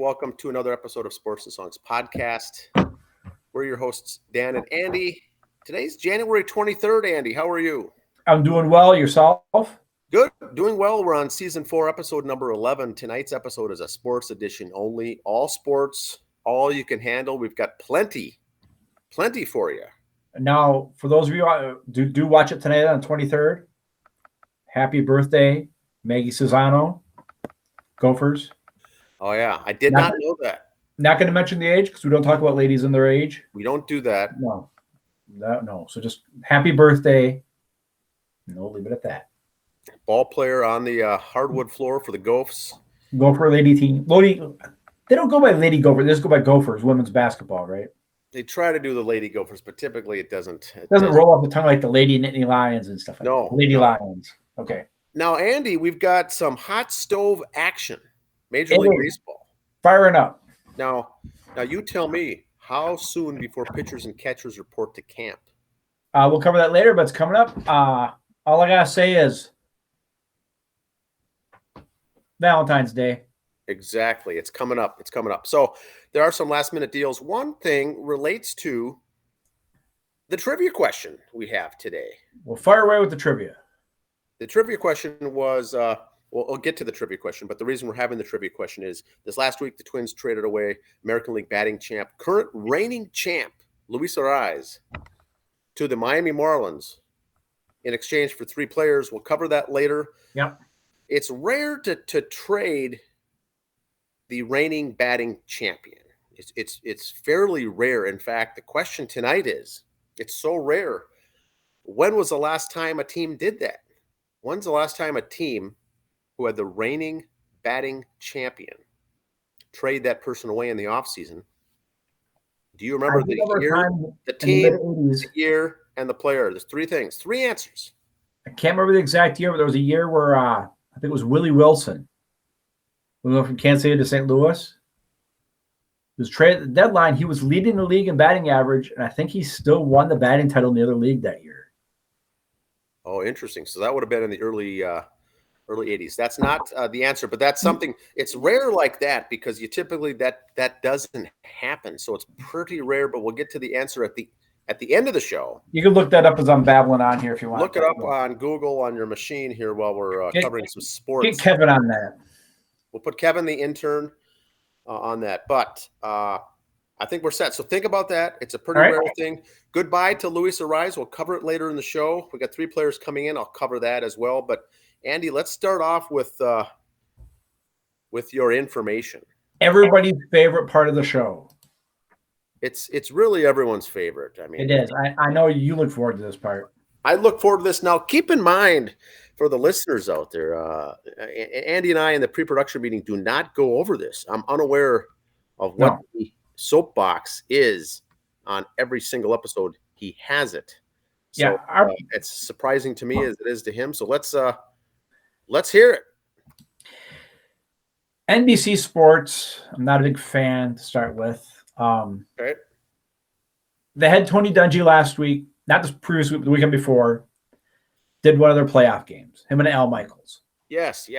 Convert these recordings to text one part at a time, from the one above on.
welcome to another episode of Sports and Songs Podcast. We're your hosts, Dan and Andy. Today's January 23rd, Andy. How are you? I'm doing well. Yourself? Good. Doing well. We're on season 4, episode number 11. Tonight's episode is a sports edition only. All sports, all you can handle. We've got plenty for you. Now, for those of you who do watch it tonight on the 23rd, happy birthday, Maggie Susano, Gophers. Oh, yeah. I did not know that. Not going to mention the age because we don't talk about ladies and their age. We don't do that. No. So just happy birthday. No, leave it at that. Ball player on the hardwood floor for the Gophs. Gopher lady team. They don't go by Lady Gopher. They just go by Gophers, women's basketball, right? They try to do the Lady Gophers, but typically it doesn't. It doesn't roll off the tongue like the Lady Nittany Lions and stuff like that. Lady Lions. Okay. Now, Andy, we've got some hot stove action. Major League Baseball. Firing up. Now you tell me, how soon before pitchers and catchers report to camp? We'll cover that later, but it's coming up. All I got to say is Valentine's Day. Exactly. It's coming up. So there are some last-minute deals. One thing relates to the trivia question we have today. We'll fire away with the trivia. The trivia question was we'll get to the trivia question, but the reason we're having the trivia question is this last week the Twins traded away American League batting champ, current reigning champ, Luis Arraez, to the Miami Marlins in exchange for 3 players. We'll cover that later. Yep. It's rare to trade the reigning batting champion. It's fairly rare. In fact, the question tonight is, it's so rare. When was the last time a team did that? When's the last time a team who had the reigning batting champion trade that person away in the offseason? Do you remember the year, the team, the year, and the player? There's 3 things, 3 answers. I can't remember the exact year, but there was a year where I think it was Willie Wilson. We went from Kansas City to St. Louis. He was traded at the deadline. He was leading the league in batting average, and I think he still won the batting title in the other league that year. Oh, interesting. So that would have been in the early 80s. That's not the answer, but that's something. It's rare like that because you typically that doesn't happen. So it's pretty rare, but we'll get to the answer at the end of the show. You can look that up as I'm babbling on here if you want. Look it up on Google on your machine here while we're covering some sports. Get Kevin on that. We'll put Kevin, the intern, on that. But I think we're set. So think about that. It's a pretty rare thing. Goodbye to Luis Arraez. We'll cover it later in the show. We got 3 players coming in. I'll cover that as well. But Andy, let's start off with your information. Everybody's favorite part of the show. It's really everyone's favorite. I mean, it is. I know you look forward to this part. I look forward to this. Now, keep in mind for the listeners out there, Andy and I in the pre-production meeting do not go over this. I'm unaware of what the soapbox is on every single episode. He has it. So it's surprising to me as it is to him. So let's hear it. NBC Sports, I'm not a big fan to start with. Okay. They had Tony Dungy last week, not the previous week, but the weekend before. Did one of their playoff games, him and Al Michaels. Yes.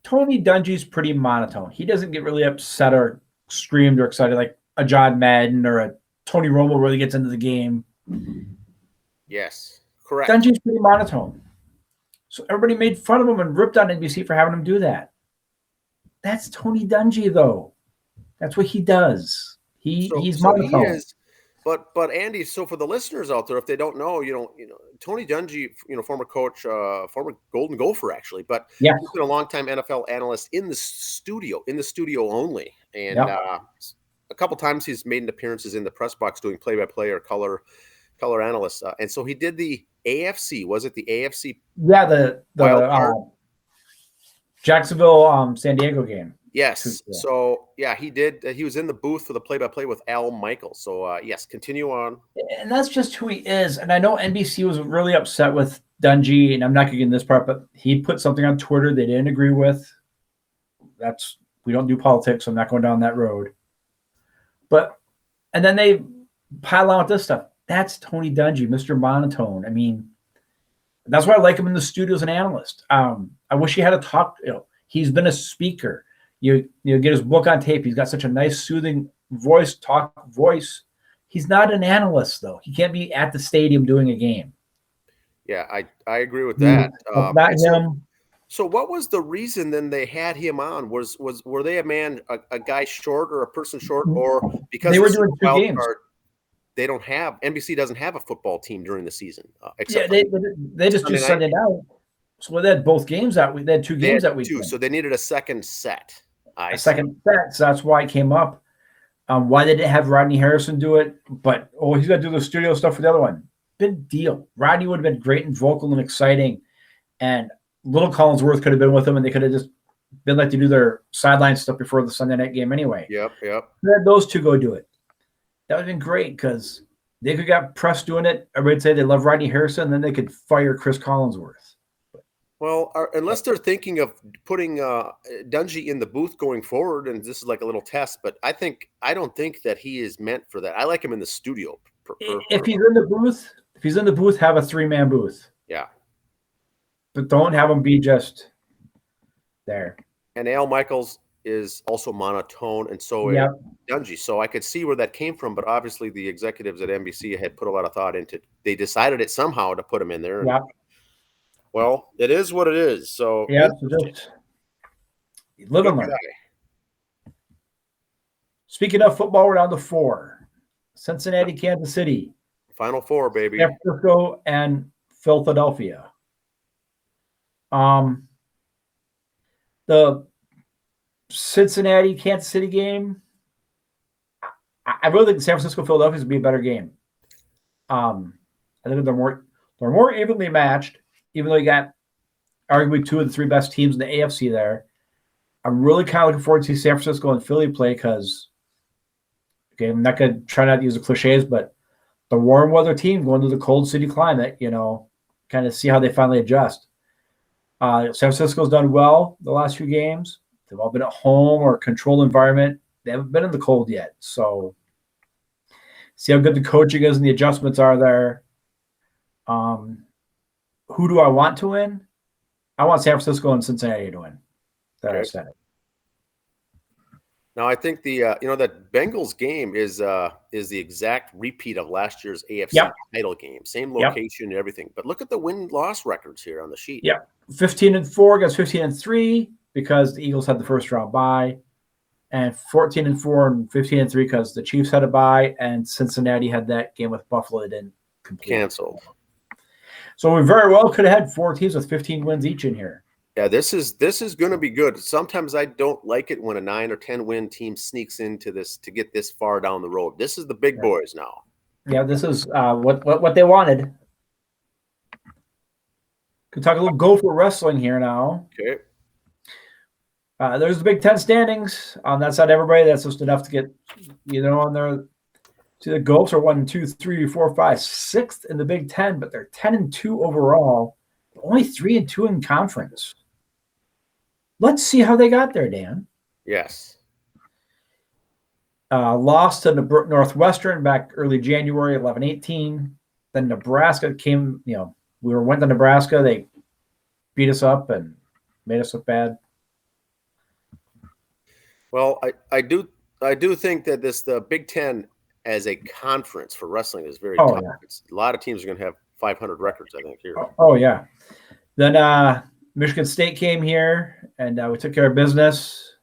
Tony Dungy's pretty monotone. He doesn't get really upset or screamed or excited like a John Madden or a Tony Romo really gets into the game. Yes, correct. Dungy's pretty monotone. So everybody made fun of him and ripped on NBC for having him do that. That's Tony Dungy, though. That's what he does. He's monotone. He is, but Andy, so for the listeners out there, if they don't know, Tony Dungy, former coach, former Golden Gopher actually, but he's been a longtime NFL analyst in the studio only, and a couple times he's made appearances in the press box doing play-by-play or color analyst, and so he did the AFC. Was it the AFC? Yeah, the Jacksonville San Diego game. Yes. So, he did. He was in the booth for the play-by-play with Al Michaels. So, yes, continue on. And that's just who he is. And I know NBC was really upset with Dungy, and I'm not going to get in this part, but he put something on Twitter they didn't agree with. We don't do politics, so I'm not going down that road. And then they pile on with this stuff. That's Tony Dungy, Mr. Monotone. I mean, that's why I like him in the studio as an analyst. I wish he had a talk. He's been a speaker. You get his book on tape. He's got such a nice, soothing voice. He's not an analyst, though. He can't be at the stadium doing a game. Yeah, I agree with that. Not him. So what was the reason then they had him on? Were they a guy short or a person short, or because they were doing 2 games? They don't have NBC doesn't have a football team during the season. They just do Sunday night. So they had both games that week. They had 2 games that week. So they needed a second set. Second set. So that's why it came up. Why they didn't have Rodney Harrison do it, but he's got to do the studio stuff for the other one. Big deal. Rodney would have been great and vocal and exciting, and Little Collinsworth could have been with them, and they could have just been like to do their sideline stuff before the Sunday night game anyway. Yep. They had those 2 go do it. That would have been great because they could have got press doing it. Everybody'd say they love Rodney Harrison, and then they could fire Chris Collinsworth. Well, unless they're thinking of putting Dungy in the booth going forward, and this is like a little test, but I don't think that he is meant for that. I like him in the studio. If he's in the booth, have a 3-man booth. Yeah. But don't have him be just there. And Al Michaels is also monotone, and so is Dungy. So I could see where that came from, but obviously the executives at NBC had put a lot of thought into it. They decided it somehow to put him in there. Yeah. Well, it is what it is. So so just live and learn. Speaking of football, we're down to 4. Cincinnati, Kansas City. Final 4, baby. San Francisco and Philadelphia. The Cincinnati, Kansas City game, I really think San Francisco, Philadelphia would be a better game. I think they're more evenly matched, even though you got arguably 2 of the 3 best teams in the AFC there. I'm really kind of looking forward to see San Francisco and Philly play because, I'm not going to try not to use the cliches, but the warm weather team going to the cold city climate, kind of see how they finally adjust. San Francisco's done well the last few games. They've all been at home or controlled environment. They haven't been in the cold yet. So see how good the coaching is and the adjustments are there. Who do I want to win? I want San Francisco and Cincinnati to win. That I said it. Now I think the that Bengals game is the exact repeat of last year's AFC title game. Same location and everything. But look at the win-loss records here on the sheet. Yeah. 15-4 against 15-3 because the Eagles had the first round bye, and 14-4 and 15-3 because the Chiefs had a bye and Cincinnati had that game with Buffalo that didn't complete. Canceled. So we very well could have had 4 teams with 15 wins each in here. Yeah, this is going to be good. Sometimes I don't like it when a 9 or 10 win team sneaks into this to get this far down the road. This is the big boys now. Yeah, this is what they wanted. Could talk a little Gopher wrestling here now. Okay. There's the Big Ten standings. That's not everybody. That's just enough to get on there. See, the Gophers are 1, 2, 3, 4, 5, 6th in the Big Ten, but they're 10-2 overall. Only 3-2 in conference. Let's see how they got there, Dan. Yes. Lost to Northwestern back early January, 11-18. Then Nebraska came, we went to Nebraska. They beat us up and made us look bad. Well, I do think that the Big Ten as a conference for wrestling is very tough. Yeah. A lot of teams are going to have 500 records, I think, here. Oh yeah. Then Michigan State came here, and we took care of business.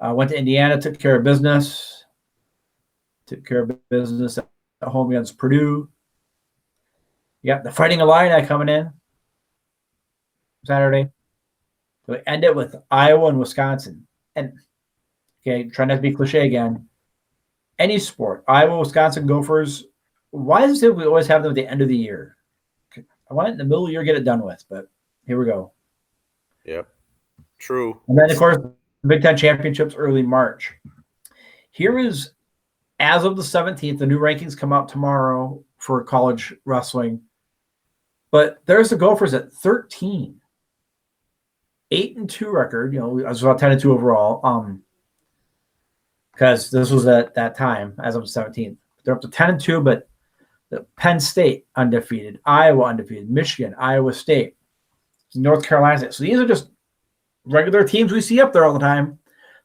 Went to Indiana, took care of business. Took care of business at home against Purdue. You got the Fighting Illini coming in Saturday. So we end it with Iowa and Wisconsin. And, try not to be cliche again. Any sport, Iowa, Wisconsin, Gophers, why is it we always have them at the end of the year? I want it in the middle of the year, get it done with, but here we go. Yep. True. And then, of course, the Big Ten Championships early March. Here is, as of the 17th, the new rankings come out tomorrow for college wrestling. But there's the Gophers at 13. 8-2 record, it was about 10-2 overall. Because this was at that time, as of the 17th. They're up to 10-2, but the Penn State undefeated, Iowa undefeated, Michigan, Iowa State, North Carolina. So these are just regular teams we see up there all the time.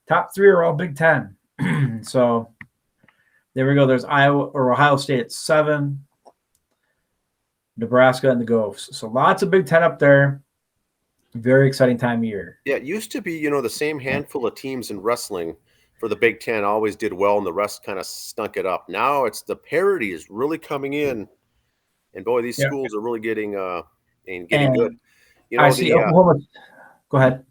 Top three are all Big Ten. So there we go. There's Iowa or Ohio State at 7, Nebraska, and the Gophers. So lots of Big Ten up there. Very exciting time of year. Yeah, it used to be, the same handful of teams in wrestling for the Big Ten always did well, and the rest kind of stunk it up. Now it's the parity is really coming in, and boy, these schools are really getting good. I see Oklahoma. Go ahead.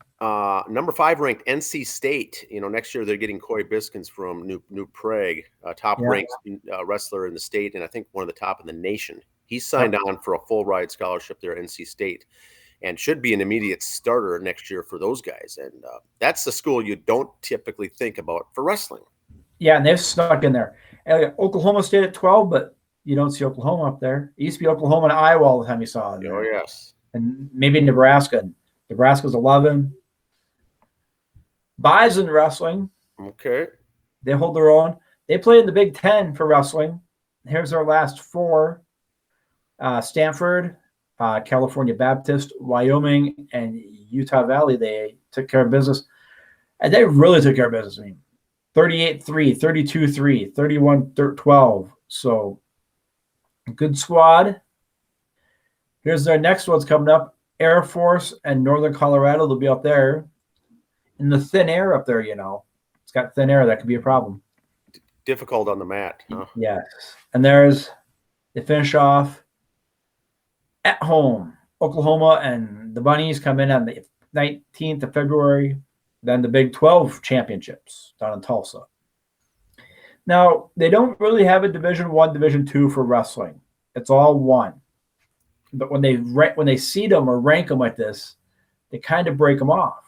Number 5 ranked NC State. Next year they're getting Corey Biskins from New Prague, top ranked wrestler in the state, and I think one of the top in the nation. He's signed on for a full ride scholarship there at NC State, and should be an immediate starter next year for those guys. And that's the school you don't typically think about for wrestling. Yeah, and they've snuck in there. Oklahoma State at 12, but you don't see Oklahoma up there. It used to be Oklahoma and Iowa all the time you saw it. Oh, yes. And maybe Nebraska. Nebraska's 11. Bison wrestling. Okay. They hold their own. They play in the Big Ten for wrestling. Here's our last 4. Stanford, California Baptist, Wyoming, and Utah Valley. They took care of business. And they really took care of business. 38-3, 32-3, 31-12. So good squad. Here's their next one's coming up. Air Force and Northern Colorado. They'll be up there. In the thin air up there, It's got thin air. That could be a problem. Difficult on the mat. Huh? Yes. And they finish off at home. Oklahoma and the Bunnies come in on the 19th of February. Then the Big 12 championships down in Tulsa. Now, they don't really have a Division I, Division II for wrestling. It's all one. But when they seed them or rank them like this, they kind of break them off.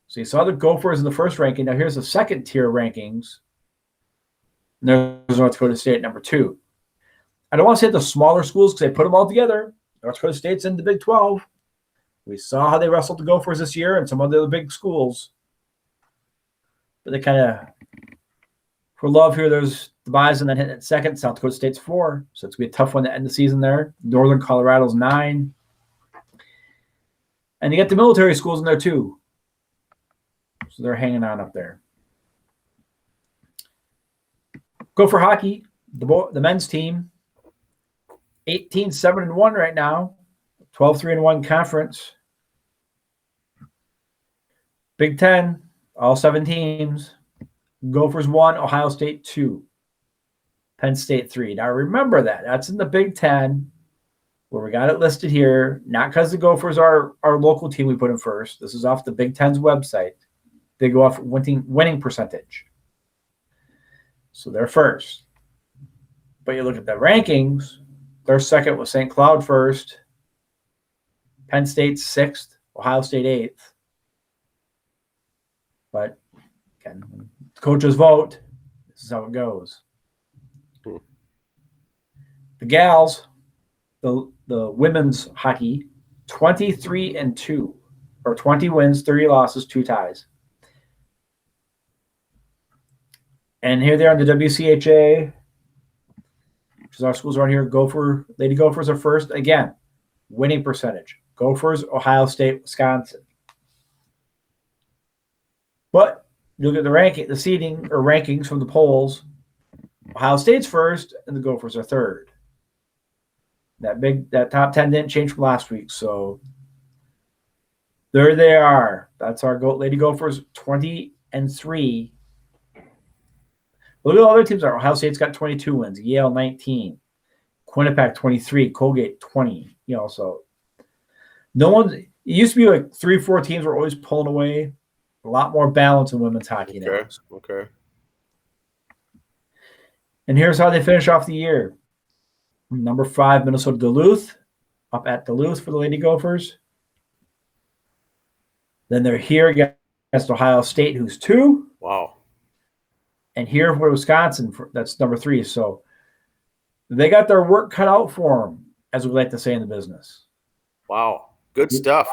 So you saw the Gophers in the first ranking. Now here's the second tier rankings. And there's North Dakota State number 2. I don't want to say the smaller schools because they put them all together. North Dakota State's in the Big 12. We saw how they wrestled the Gophers this year and some other big schools. But they kind of, for love here, there's the Bison then hitting at 2nd. South Dakota State's 4. So it's going to be a tough one to end the season there. Northern Colorado's 9. And you got the military schools in there too. So they're hanging on up there. Gopher hockey, the men's team, 18-7-1 right now, 12-3-1 conference. Big Ten, all 7 teams. Gophers 1, Ohio State 2, Penn State 3. Now remember that. That's in the Big Ten where we got it listed here. Not because the Gophers are our local team we put in first. This is off the Big Ten's website. They go off winning percentage. So they're first. But you look at the rankings, they're second with St. Cloud first, Penn State 6th, Ohio State 8th. But again, when coaches vote, this is how it goes. The gals, the women's hockey, 23-2, or 20 wins, 30 losses, 2 ties. And here they are in the WCHA, which is our schools around here. Lady Gophers are first. Again, winning percentage. Gophers, Ohio State, Wisconsin. But you look at the ranking, the seeding or rankings from the polls. Ohio State's first, and the Gophers are third. That top 10 didn't change from last week, so there they are. That's our Lady Gophers, 20-3. Look at all other teams. Ohio State's got 22 wins. Yale 19, Quinnipiac 23, Colgate 20. So no one. It used to be like 3-4 teams were always pulling away. A lot more balance in women's hockey now. Okay. And here's how they finish off the year. Number 5, Minnesota Duluth, up at Duluth for the Lady Gophers. Then they're here against Ohio State, who's 2. Wow. And here for Wisconsin, that's number 3. So they got their work cut out for them, as we like to say in the business. Wow. Good stuff.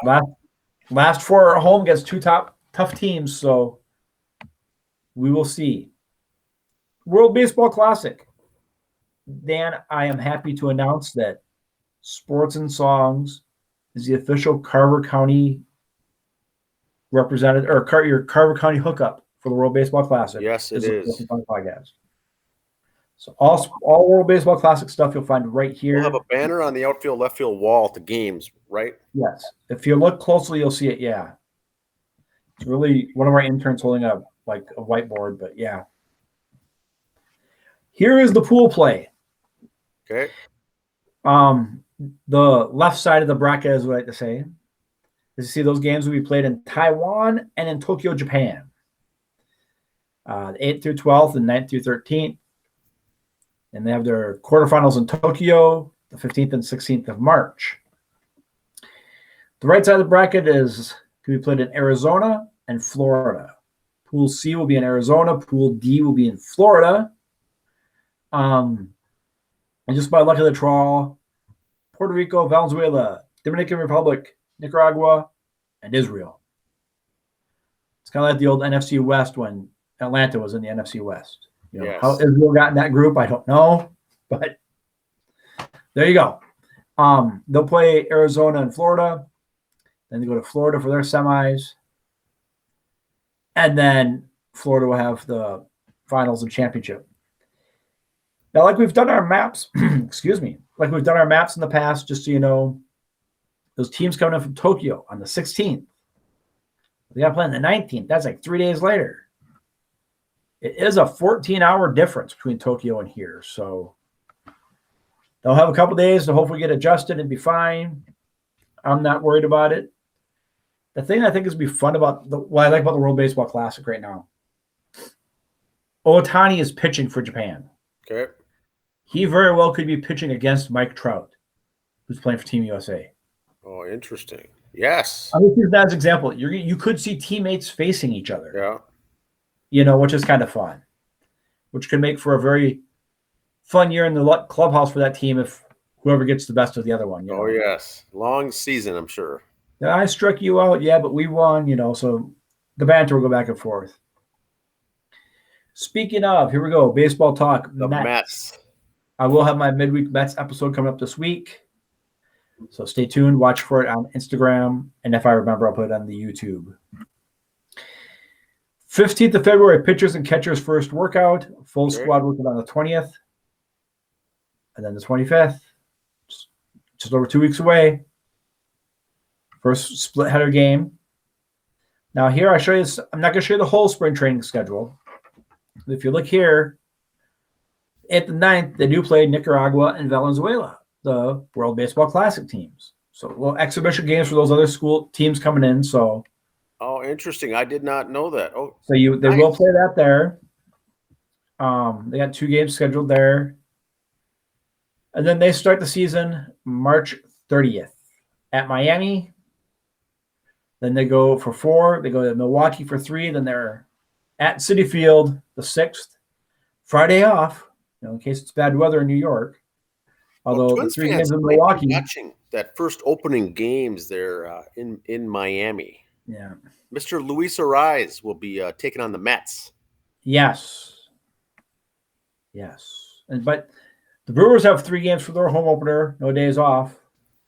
Last 4 at home against 2 tough teams, so we will see. World Baseball Classic. Dan, I am happy to announce that Sports and Songs is the official Carver County representative, or your Carver County hookup for the World Baseball Classic. Yes, it is. The podcast. So all World Baseball Classic stuff you'll find right here. We'll have a banner on the outfield, left field wall at the games, right? Yes. If you look closely, you'll see it. Yeah. It's really one of our interns holding up like a whiteboard, but yeah. Here is the pool play. Okay. The left side of the bracket, as we like to say. As you see, those games will be played in Taiwan and in Tokyo, Japan. The 8th through 12th and 9th through 13th. And they have their quarterfinals in Tokyo, the 15th and 16th of March. The right side of the bracket can be played in Arizona and Florida. Pool C will be in Arizona. Pool D will be in Florida. And just by luck of the draw, Puerto Rico, Venezuela, Dominican Republic, Nicaragua, and Israel. It's kind of like the old NFC West when Atlanta was in the NFC West. Yes. How Israel got in that group, I don't know, but there you go. They'll play Arizona and Florida. Then they go to Florida for their semis. And then Florida will have the finals and championship. Now, like we've done our maps, excuse me, like we've done our maps in the past, just so you know, those teams coming in from Tokyo on the 16th. They got to play on the 19th. That's like 3 days later. It is a 14-hour difference between Tokyo and here. So they'll have a couple days to hopefully get adjusted and be fine. I'm not worried about it. The thing I think is be fun about what I like about the World Baseball Classic right now. Ohtani is pitching for Japan. Okay. He very well could be pitching against Mike Trout, who's playing for Team USA. Oh, interesting. Yes. I mean, use that as an example. You could see teammates facing each other. Yeah. Which is kind of fun, which could make for a very fun year in the clubhouse for that team if whoever gets the best of the other one. Oh, yes. Long season, I'm sure. I struck you out, yeah, but we won, so the banter will go back and forth. Speaking of, here we go, baseball talk. The Mets. I will have my midweek Mets episode coming up this week. So stay tuned. Watch for it on Instagram. And if I remember, I'll put it on the YouTube. 15th of February, pitchers and catchers first workout. Full squad workout on the 20th. And then the 25th. Just over 2 weeks away. First split header game. Now here I show you, I'm not going to show you the whole spring training schedule. If you look here, at the 9th, they do play Nicaragua and Venezuela, the World Baseball Classic teams. So little exhibition games for those other school teams coming in. So, oh, interesting. I did not know that. Oh, so they will play that there. They got 2 games scheduled there. And then they start the season March 30th at Miami. Then they go for 4. They go to Milwaukee for 3. Then they're at Citi Field the 6th. Friday off, in case it's bad weather in New York. Although the 3 games in Milwaukee. Watching that first opening games there in Miami. Yeah. Mr. Luis Arraez will be taking on the Mets. Yes. But the Brewers have 3 games for their home opener, no days off.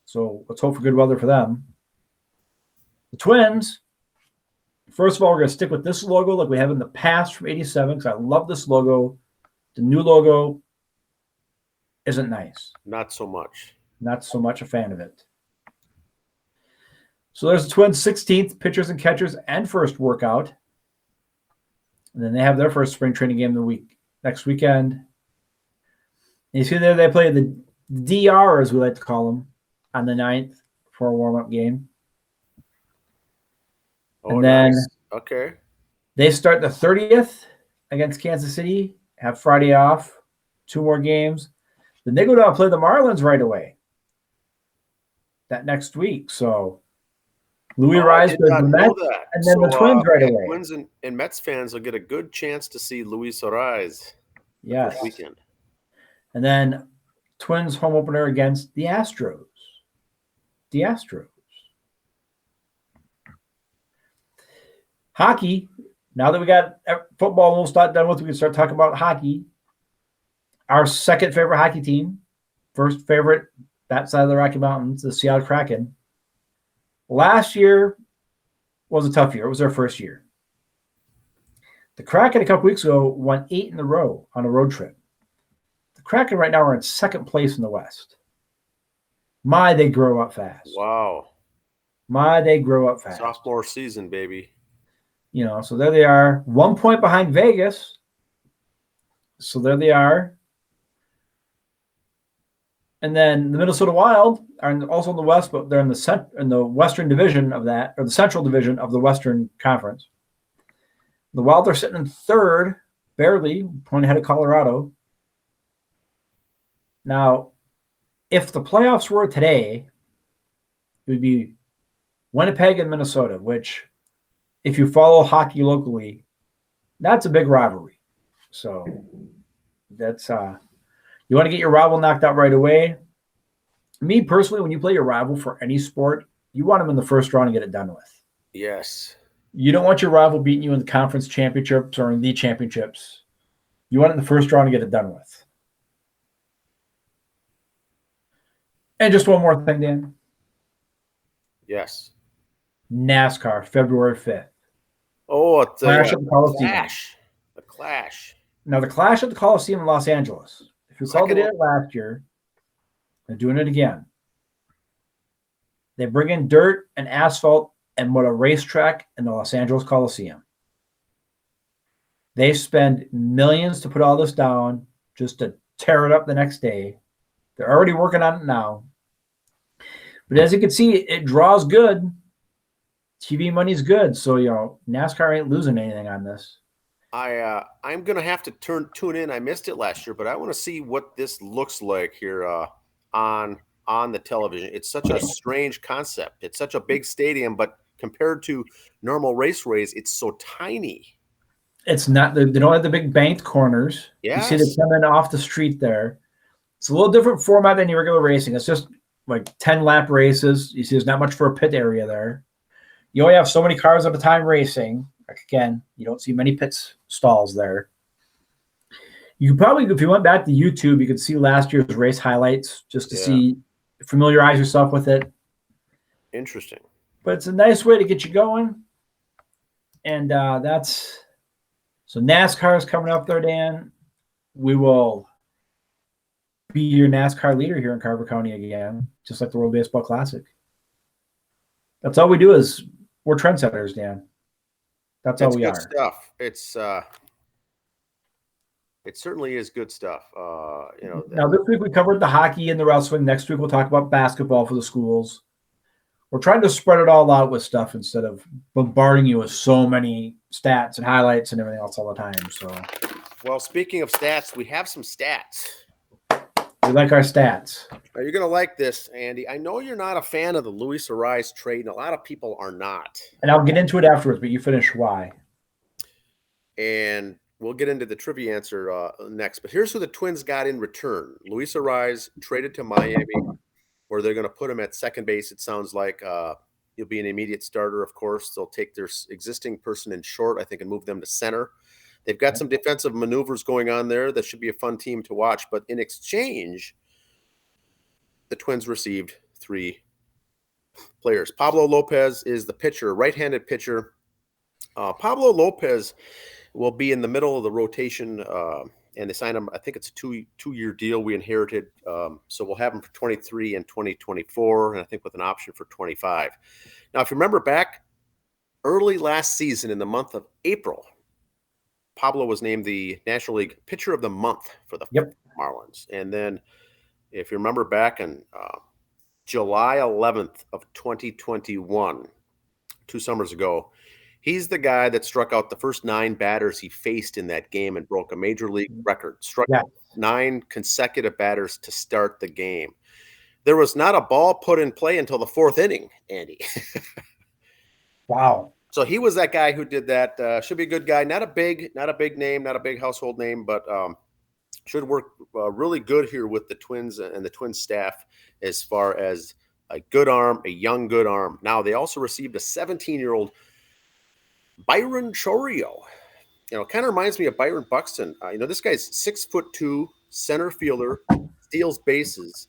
So let's hope for good weather for them. The Twins, first of all, we're going to stick with this logo like we have in the past from 87 because I love this logo. The new logo isn't nice. Not so much. Not so much a fan of it. So there's the Twins' 16th pitchers and catchers and first workout. And then they have their first spring training game next weekend. And you see there they play the DR, as we like to call them, on the 9th for a warm-up game. Oh, and then okay. They start the 30th against Kansas City, have Friday off, 2 more games. Then they go down and play the Marlins right away that next week. So Louis Arraez goes to the Mets, and then the Twins right away. Twins and Mets fans will get a good chance to see Luis Arraez this weekend. And then Twins home opener against the Astros. Hockey. Now that we got football almost done with, we can start talking about hockey. Our second favorite hockey team, first favorite that side of the Rocky Mountains, the Seattle Kraken. Last year was a tough year. It was their first year. The Kraken a couple weeks ago won 8 in a row on a road trip. The Kraken right now are in second place in the West. My, they grow up fast. Wow. My, they grow up fast. Sophomore season, baby. So there they are. 1 point behind Vegas. So there they are. And then the Minnesota Wild are also in the West, but they're in the Western division of that, or the Central division of the Western Conference. The Wild are sitting in third, barely, point ahead of Colorado. Now, if the playoffs were today, it would be Winnipeg and Minnesota, which, if you follow hockey locally, that's a big rivalry. So that's you want to get your rival knocked out right away. Me personally, when you play your rival for any sport, you want them in the first round and get it done with. Yes. You don't want your rival beating you in the conference championships or in the championships. You want it in the first round to get it done with. And just one more thing, Dan. Yes. NASCAR, February 5th. Oh, it's Clash at the Coliseum. The Clash. Now, the Clash at the Coliseum in Los Angeles. If you called it last year, they're doing it again. They bring in dirt and asphalt and what a racetrack in the Los Angeles Coliseum. They spend millions to put all this down just to tear it up the next day. They're already working on it now. But as you can see, it draws good. TV money's good. So, NASCAR ain't losing anything on this. I'm going to have to tune in. I missed it last year, but I want to see what this looks like here on the television. It's such a strange concept. It's such a big stadium, but compared to normal raceways, it's so tiny. It's not. They don't have the big banked corners. Yes. You see they come in off the street there. It's a little different format than your regular racing. It's just like 10 lap races. You see there's not much for a pit area there. You only have so many cars at a time racing. Like, again, you don't see many pit stalls there. You could probably, if you went back to YouTube, you could see last year's race highlights just to familiarize yourself with it. Interesting. But it's a nice way to get you going. And so NASCAR is coming up there, Dan. We will be your NASCAR leader here in Carver County again, just like the World Baseball Classic. That's all we do is we're trendsetters, Dan. That's all we are. Good stuff. It certainly is good stuff. Now this week we covered the hockey and the wrestling. Next week we'll talk about basketball for the schools. We're trying to spread it all out with stuff instead of bombarding you with so many stats and highlights and everything else all the time. So, well, speaking of stats, we have some stats. We like our stats. Are you going to like this, Andy? I know you're not a fan of the Luis Arraez trade, and a lot of people are not. And I'll get into it afterwards, but you finish why. And we'll get into the trivia answer next. But here's who the Twins got in return. Luis Arraez traded to Miami, where they're going to put him at second base. It sounds like he'll be an immediate starter, of course. They'll take their existing person in short, I think, and move them to center. They've got some defensive maneuvers going on there. That should be a fun team to watch. But in exchange, the Twins received 3 players. Pablo Lopez is the pitcher, right-handed pitcher. Pablo Lopez will be in the middle of the rotation, and they signed him. I think it's a two-year deal we inherited. So we'll have him for 23 and 2024, and I think with an option for 25. Now, if you remember back early last season in the month of April, Pablo was named the National League Pitcher of the Month for the Marlins. And then if you remember back in July 11th of 2021, 2 summers ago, he's the guy that struck out the first 9 batters he faced in that game and broke a major league record. Struck out 9 consecutive batters to start the game. There was not a ball put in play until the 4th inning, Andy. Wow. So he was that guy who did that. Should be a good guy. Not a big name, not a big household name, but should work really good here with the Twins and the Twins staff as far as a good arm, a young good arm. Now, they also received a 17-year-old Byron Chourio. Kind of reminds me of Byron Buxton. This guy's 6'2", center fielder, steals bases,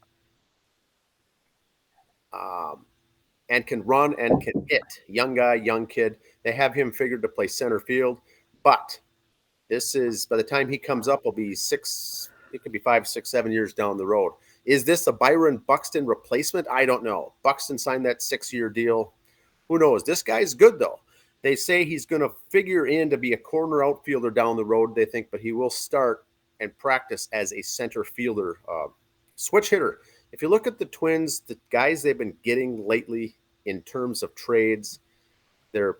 and can run and can hit. Young guy, young kid. They have him figured to play center field, but This is, by the time he comes up, will be 6, it could be 5, 6, 7 years down the road. Is this a Byron Buxton replacement? I don't know. Buxton signed that 6-year deal. Who knows? This guy's good, though. They say he's going to figure in to be a corner outfielder down the road, they think, but he will start and practice as a center fielder, switch hitter. If you look at the Twins, the guys they've been getting lately in terms of trades, they're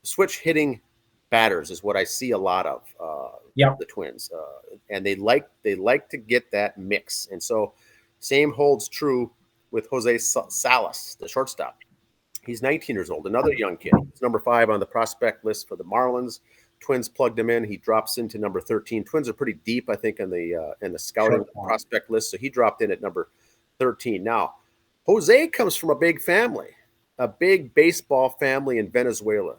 switch hitting batters is what I see a lot of. The Twins, and they like to get that mix, and so same holds true with Jose Salas, the shortstop. He's 19 years old, another young kid. He's number 5 on the prospect list for the Marlins. Twins plugged him in. He drops into number 13. Twins are pretty deep, I think, in the scouting prospect list, so he dropped in at number 13. Now, Jose comes from a big family, a big baseball family in Venezuela.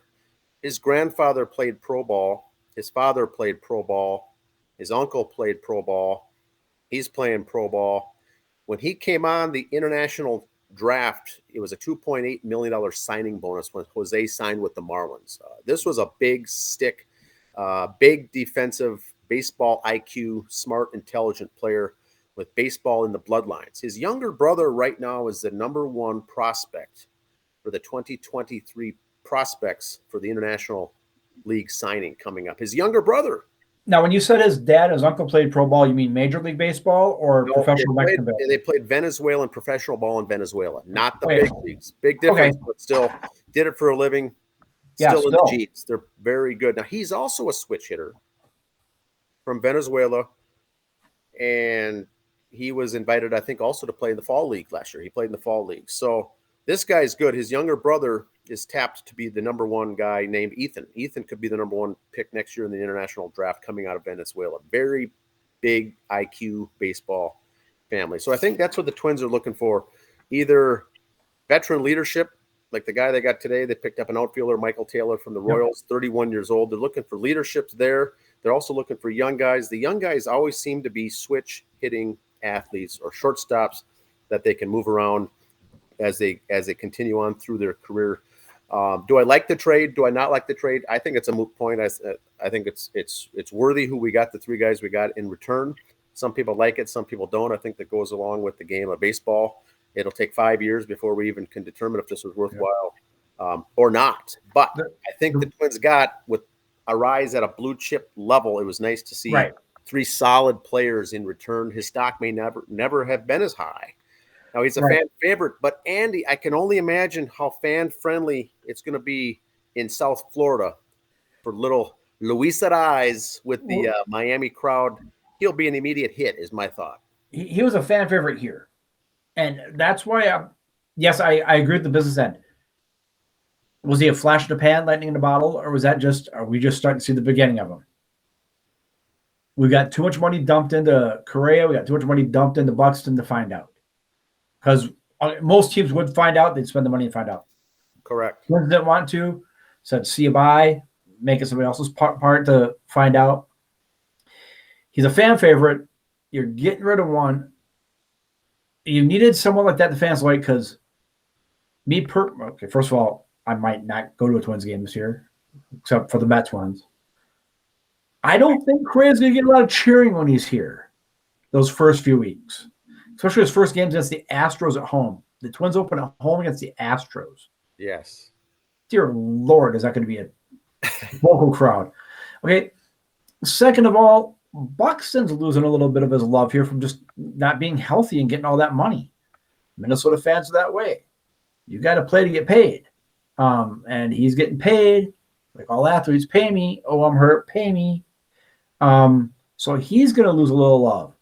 His grandfather played pro ball. His father played pro ball. His uncle played pro ball. He's playing pro ball. When he came on the international draft, it was a $2.8 million signing bonus when Jose signed with the Marlins. This was a big stick, big defensive baseball IQ, smart, intelligent player with baseball in the bloodlines. His younger brother right now is the number 1 prospect for the 2023 prospects for the International League signing coming up. His younger brother. Now, when you said his dad and his uncle played pro ball, you mean Major League Baseball or professional Mexican baseball? They played Venezuelan professional ball in Venezuela, not the big leagues. Big difference, but still did it for a living. Still in the G's. They're very good. Now, he's also a switch hitter from Venezuela, and he was invited, I think, also to play in the Fall League last year. He played in the Fall League. So this guy's good. His younger brother is tapped to be the number 1 guy named Ethan. Ethan could be the number 1 pick next year in the international draft coming out of Venezuela. Very big IQ baseball family. So I think that's what the Twins are looking for. Either veteran leadership, like the guy they got today. They picked up an outfielder, Michael Taylor from the Royals, 31 years old. They're looking for leaderships there. They're also looking for young guys. The young guys always seem to be switch hitting athletes or shortstops that they can move around as they continue on through their career. Do I like the trade? Do I not like the trade? I think it's a moot point. I think it's worthy who we got, the 3 guys we got in return. Some people like it, some people don't. I think that goes along with the game of baseball. It'll take 5 years before we even can determine if this was worthwhile or not. But I think the Twins got, with Arraez at a blue chip level, it was nice to see 3 solid players in return. His stock may never have been as high. Now, he's a fan favorite, but Andy, I can only imagine how fan-friendly it's going to be in South Florida for little Luis Arraez with the Miami crowd. He'll be an immediate hit, is my thought. He was a fan favorite here. And that's why, I agree with the business end. Was he a flash in the pan, lightning in the bottle, or are we just starting to see the beginning of him? We got too much money dumped into Correa. We got too much money dumped into Buxton to find out. Because most teams would find out. They'd spend the money and find out. Correct. Twins didn't want to. Said, see you bye. Make it somebody else's part to find out. He's a fan favorite. You're getting rid of one. You needed someone like that the fans like, because first of all, I might not go to a Twins game this year, except for the Mets ones. I don't think Correa's going to get a lot of cheering when he's here those first few weeks. Especially his first games against the Astros at home. The Twins open at home against the Astros. Yes. Dear Lord, is that going to be a vocal crowd? Okay. Second of all, Buxton's losing a little bit of his love here from just not being healthy and getting all that money. Minnesota fans are that way. You got to play to get paid. And he's getting paid. Like all athletes, pay me. Oh, I'm hurt, pay me. So he's going to lose a little love.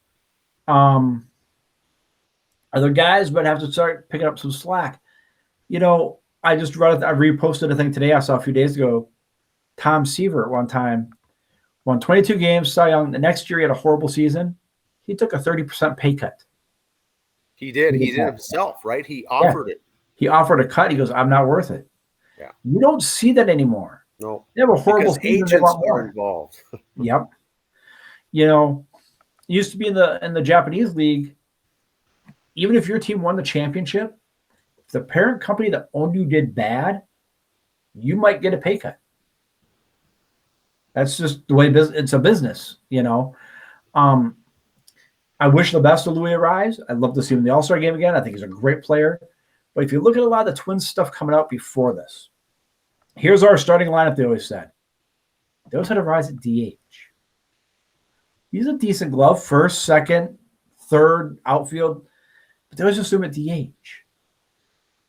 Other guys but have to start picking up some slack. I just I reposted a thing today I saw a few days ago. Tom Seaver at one time won 22 games, Cy Young. The next year he had a horrible season. He took a 30% pay cut. He did. He did himself, right? He offered it. He offered a cut. He goes, I'm not worth it. Yeah. You don't see that anymore. No. They have a horrible season. Agents are involved. Yep. Used to be in the Japanese league. Even if your team won the championship, if the parent company that owned you did bad, you might get a pay cut. That's just the way it's a business, I wish the best of Luis Arraez. I'd love to see him in the All-Star game again. I think he's a great player. But if you look at a lot of the Twins stuff coming out before this, here's our starting lineup they always said. They always had Arraez at DH. He's a decent glove, first, second, third, outfield. But they always assume at DH.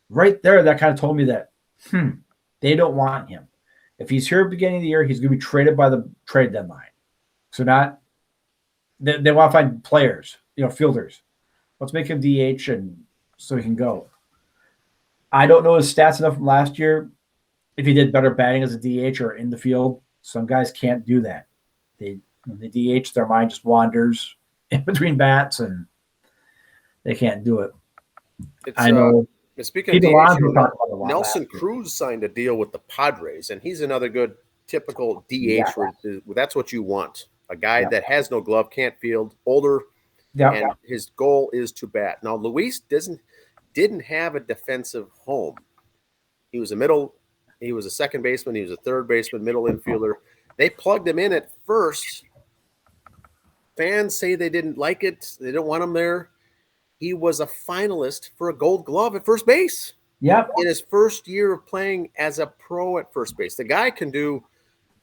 Right there, that kind of told me that, they don't want him. If he's here at the beginning of the year, he's going to be traded by the trade deadline. So they want to find players, fielders. Let's make him DH and so he can go. I don't know his stats enough from last year. If he did better batting as a DH or in the field, some guys can't do that. When they DH, their mind just wanders in between bats and they can't do it. I know. Speaking of DH, Nelson Cruz signed a deal with the Padres, and he's another good typical DH. That's what you want. A guy that has no glove, can't field, older, and his goal is to bat. Now, Luis didn't have a defensive home. He was a second baseman, he was a third baseman, middle infielder. They plugged him in at first. Fans say they didn't like it. They don't want him there. He was a finalist for a Gold Glove at first base. Yep. In his first year of playing as a pro at first base. The guy can do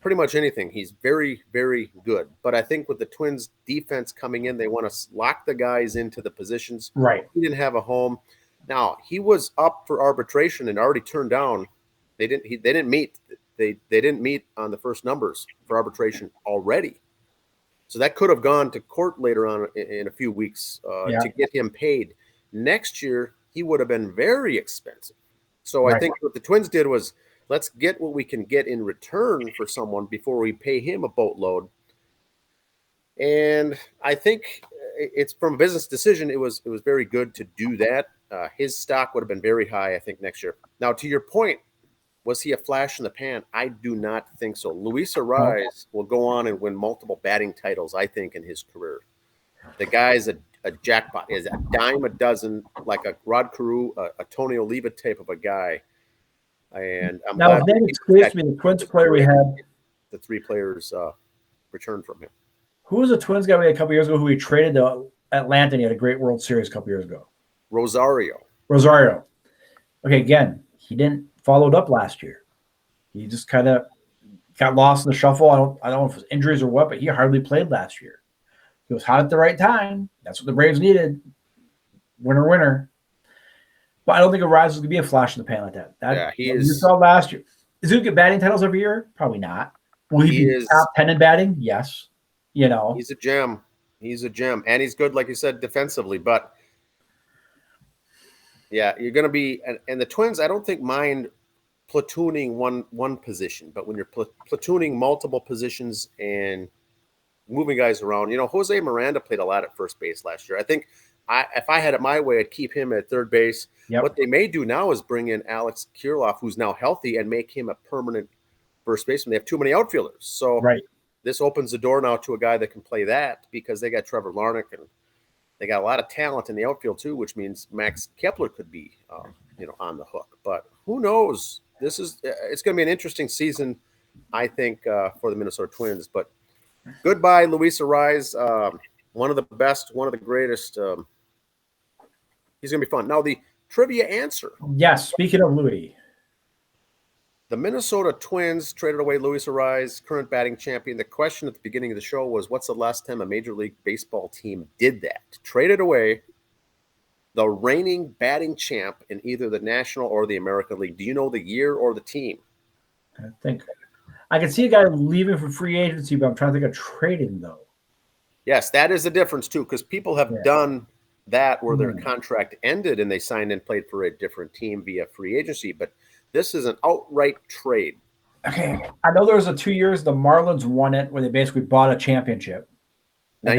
pretty much anything. He's very, very good. But I think with the Twins defense coming in, they want to lock the guys into the positions. Right. He didn't have a home. Now, he was up for arbitration and already turned down. They didn't meet. They didn't meet on the first numbers for arbitration already. So that could have gone to court later on in a few weeks to get him paid. Next year, he would have been very expensive. So I think what the Twins did was, let's get what we can get in return for someone before we pay him a boatload. And I think it's from a business decision. It was very good to do that. His stock would have been very high, I think, next year. Now, to your point, was he a flash in the pan? I do not think so. Luis Arraez will go on and win multiple batting titles, I think, in his career. The guy's a jackpot. He's a dime a dozen, like a Rod Carew, a Tony Oliva type of a guy. And I'm glad the Twins player we had. The three players returned from him. Who was the Twins guy we had a couple years ago who we traded to Atlanta and he had a great World Series a couple years ago? Rosario. Okay, again, he didn't followed up last year. He just kind of got lost in the shuffle. I don't know if it was injuries or what, but he hardly played last year. He was hot at the right time. That's what the Braves needed. Winner. But I don't think Arraez is going to be a flash in the pan like that. He is. You saw last year. Is he going to get batting titles every year? Probably not. Will he be top 10 in batting? Yes. He's a gem. And he's good, like you said, defensively. But yeah, you're going to be – and the Twins, I don't think mind platooning one position. But when you're platooning multiple positions and moving guys around, Jose Miranda played a lot at first base last year. I think if I had it my way, I'd keep him at third base. Yep. What they may do now is bring in Alex Kirilloff, who's now healthy, and make him a permanent first baseman. They have too many outfielders. So this opens the door now to a guy that can play that because they got Trevor Larnach and they got a lot of talent in the outfield too, which means Max Kepler could be, on the hook. But who knows? It's going to be an interesting season, I think, for the Minnesota Twins. But goodbye, Luis Arraez. One of the best, one of the greatest. He's going to be fun. Now, the trivia answer. Yes, speaking of Louis. The Minnesota Twins traded away Luis Arraez, current batting champion. The question at the beginning of the show was, what's the last time a Major League Baseball team did that? Traded away the reigning batting champ in either the National or the American League. Do you know the year or the team? I think I can see a guy leaving for free agency, but I'm trying to think of trading, though. Yes, that is the difference, too, because people have done that where their contract ended and they signed and played for a different team via free agency. But this is an outright trade. Okay. I know there was 2 years the Marlins won it where they basically bought a championship. And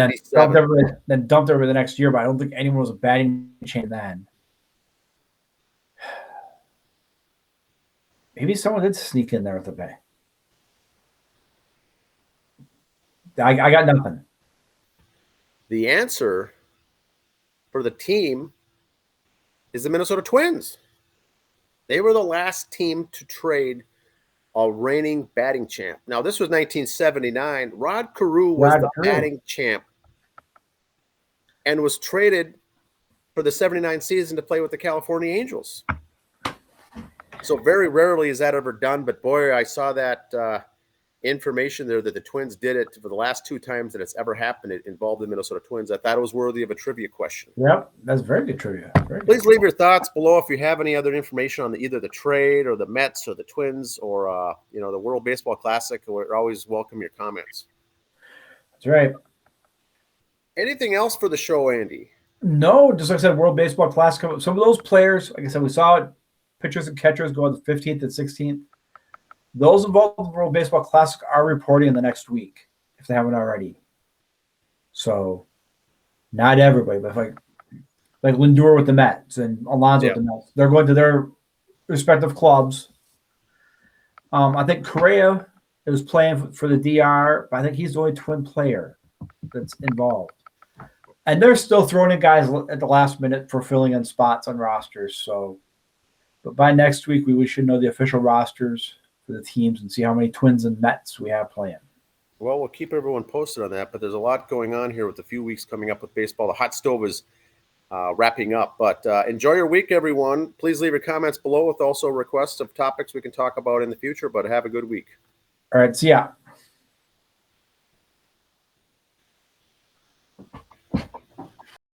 then dumped over the next year, but I don't think anyone was a batting champ then. Maybe someone did sneak in there with the Bay. I got nothing. The answer for the team is the Minnesota Twins. They were the last team to trade a reigning batting champ. Now, this was 1979. Rod Carew was Rod the Carew. batting champ and was traded for the 79 season to play with the California Angels. So very rarely is that ever done, but boy, I saw that information there that the Twins did it for the last 2 times that it's ever happened. It involved the Minnesota Twins. I thought it was worthy of a trivia question. Yep, that's very good trivia. Please leave your thoughts below if you have any other information on either the trade or the Mets or the Twins or the World Baseball Classic. We're always welcome your comments. That's right. Anything else for the show, Andy? No, just like I said, World Baseball Classic. Some of those players, like I said, we saw it. Pitchers and catchers go on the 15th and 16th. Those involved in the World Baseball Classic are reporting in the next week, if they haven't already. So, not everybody, but like Lindor with the Mets and Alonso with the Mets. They're going to their respective clubs. I think Correa is playing for the DR, but I think he's the only Twin player that's involved. And they're still throwing in guys at the last minute for filling in spots on rosters. So, but by next week, we should know the official rosters for the teams and see how many Twins and Mets we have playing. Well, we'll keep everyone posted on that, but there's a lot going on here with a few weeks coming up with baseball. The hot stove is wrapping up, but enjoy your week, everyone. Please leave your comments below with also requests of topics we can talk about in the future, but have a good week. All right, see ya.